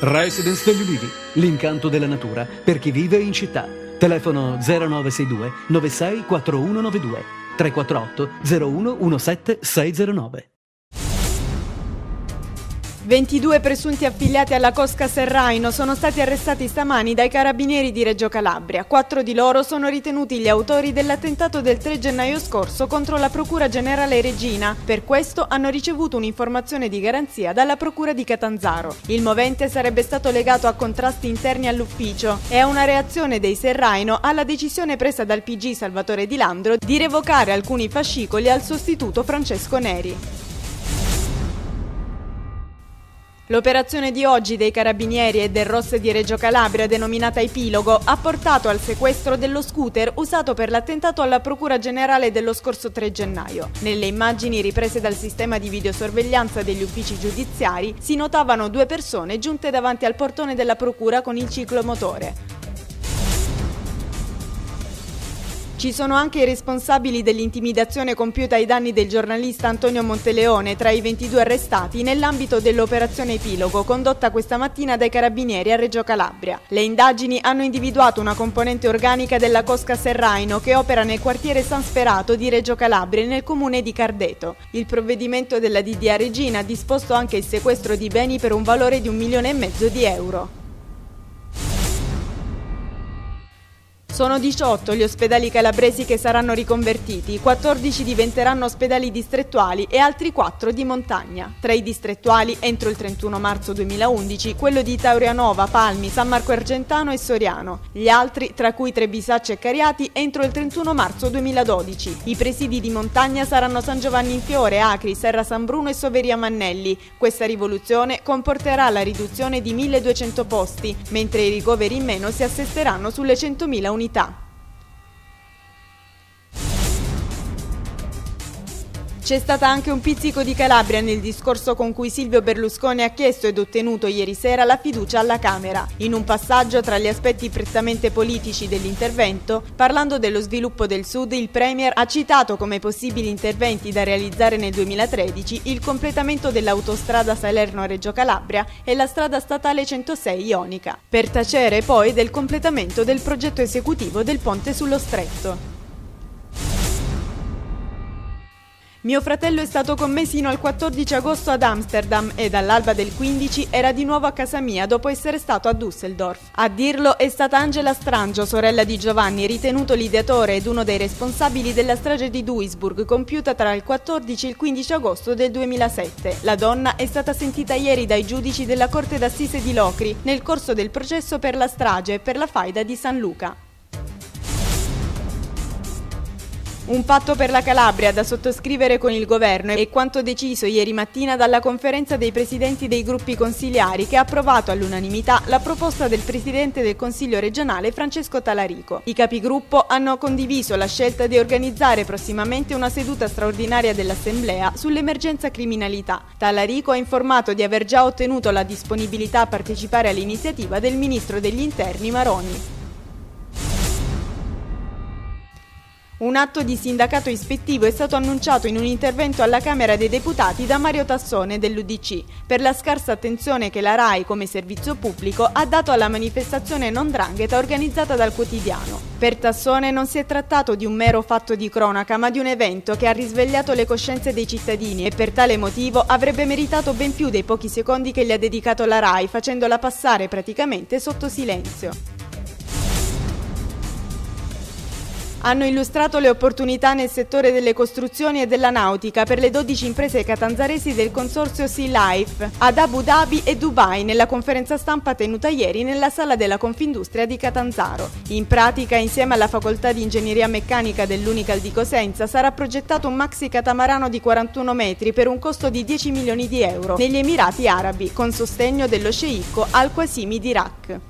Residence degli Ulivi, l'incanto della natura per chi vive in città. Telefono 0962 96 4192 348 01 17 609. 22 presunti affiliati alla Cosca Serraino sono stati arrestati stamani dai carabinieri di Reggio Calabria. 4 di loro sono ritenuti gli autori dell'attentato del 3 gennaio scorso contro la Procura Generale Regina. Per questo hanno ricevuto un'informazione di garanzia dalla Procura di Catanzaro. Il movente sarebbe stato legato a contrasti interni all'ufficio e a una reazione dei Serraino alla decisione presa dal PG Salvatore Di Landro di revocare alcuni fascicoli al sostituto Francesco Neri. L'operazione di oggi dei Carabinieri e del ROS di Reggio Calabria, denominata Epilogo, ha portato al sequestro dello scooter usato per l'attentato alla Procura Generale dello scorso 3 gennaio. Nelle immagini riprese dal sistema di videosorveglianza degli uffici giudiziari si notavano 2 persone giunte davanti al portone della Procura con il ciclomotore. Ci sono anche i responsabili dell'intimidazione compiuta ai danni del giornalista Antonio Monteleone tra i 22 arrestati nell'ambito dell'operazione Epilogo condotta questa mattina dai Carabinieri a Reggio Calabria. Le indagini hanno individuato una componente organica della Cosca Serraino che opera nel quartiere San Sperato di Reggio Calabria nel comune di Cardeto. Il provvedimento della DDA Regina ha disposto anche il sequestro di beni per un valore di 1,5 milioni di euro. Sono 18 gli ospedali calabresi che saranno riconvertiti, 14 diventeranno ospedali distrettuali e altri 4 di montagna. Tra i distrettuali, entro il 31 marzo 2011, quello di Taurianova, Palmi, San Marco Argentano e Soriano. Gli altri, tra cui Trebisacce e Cariati, entro il 31 marzo 2012. I presidi di montagna saranno San Giovanni in Fiore, Acri, Serra San Bruno e Soveria Mannelli. Questa rivoluzione comporterà la riduzione di 1.200 posti, mentre i ricoveri in meno si assesteranno sulle 100.000 unità. C'è stata anche un pizzico di Calabria nel discorso con cui Silvio Berlusconi ha chiesto ed ottenuto ieri sera la fiducia alla Camera. In un passaggio tra gli aspetti prettamente politici dell'intervento, parlando dello sviluppo del Sud, il Premier ha citato come possibili interventi da realizzare nel 2013 il completamento dell'autostrada Salerno-Reggio Calabria e la strada statale 106 Ionica, per tacere poi del completamento del progetto esecutivo del ponte sullo Stretto. Mio fratello è stato con me sino al 14 agosto ad Amsterdam e dall'alba del 15 era di nuovo a casa mia dopo essere stato a Düsseldorf. A dirlo è stata Angela Strangio, sorella di Giovanni, ritenuto l'ideatore ed uno dei responsabili della strage di Duisburg compiuta tra il 14 e il 15 agosto del 2007. La donna è stata sentita ieri dai giudici della Corte d'Assise di Locri nel corso del processo per la strage e per la faida di San Luca. Un patto per la Calabria da sottoscrivere con il governo è quanto deciso ieri mattina dalla conferenza dei presidenti dei gruppi consiliari che ha approvato all'unanimità la proposta del presidente del Consiglio regionale Francesco Talarico. I capigruppo hanno condiviso la scelta di organizzare prossimamente una seduta straordinaria dell'Assemblea sull'emergenza criminalità. Talarico ha informato di aver già ottenuto la disponibilità a partecipare all'iniziativa del ministro degli Interni Maroni. Un atto di sindacato ispettivo è stato annunciato in un intervento alla Camera dei Deputati da Mario Tassone dell'UDC per la scarsa attenzione che la RAI come servizio pubblico ha dato alla manifestazione non 'ndrangheta organizzata dal quotidiano. Per Tassone non si è trattato di un mero fatto di cronaca ma di un evento che ha risvegliato le coscienze dei cittadini e per tale motivo avrebbe meritato ben più dei pochi secondi che gli ha dedicato la RAI facendola passare praticamente sotto silenzio. Hanno illustrato le opportunità nel settore delle costruzioni e della nautica per le 12 imprese catanzaresi del consorzio Sea Life ad Abu Dhabi e Dubai nella conferenza stampa tenuta ieri nella sala della Confindustria di Catanzaro. In pratica, insieme alla facoltà di ingegneria meccanica dell'Unical di Cosenza, sarà progettato un maxi catamarano di 41 metri per un costo di 10 milioni di euro negli Emirati Arabi, con sostegno dello sceicco Al Qasimi di Iraq.